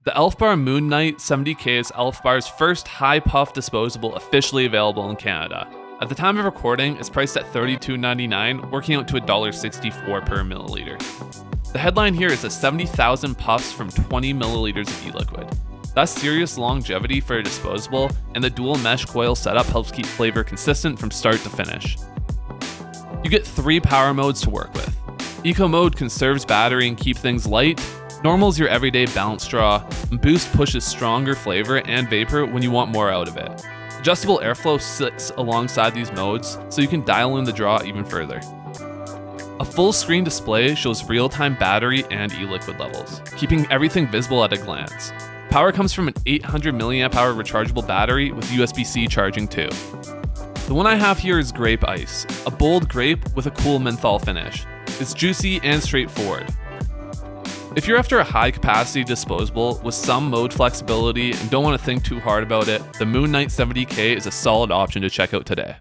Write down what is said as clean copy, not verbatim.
The Elf Bar MoonNight 70K is Elf Bar's first high puff disposable officially available in Canada. At the time of recording, it's priced at $32.99, working out to $1.64 per milliliter. The headline here is a 70,000 puffs from 20 milliliters of e-liquid. That's serious longevity for a disposable, and the dual mesh coil setup helps keep flavor consistent from start to finish. You get 3 power modes to work with. Eco mode conserves battery and keep things light. Normal is your everyday balanced draw, and Boost pushes stronger flavor and vapor when you want more out of it. Adjustable airflow sits alongside these modes, so you can dial in the draw even further. A full screen display shows real-time battery and e-liquid levels, keeping everything visible at a glance. Power comes from an 800 mAh rechargeable battery with USB-C charging too. The one I have here is Grape Ice, a bold grape with a cool menthol finish. It's juicy and straightforward. If you're after a high-capacity disposable with some mode flexibility and don't want to think too hard about it, the MoonNight 70K is a solid option to check out today.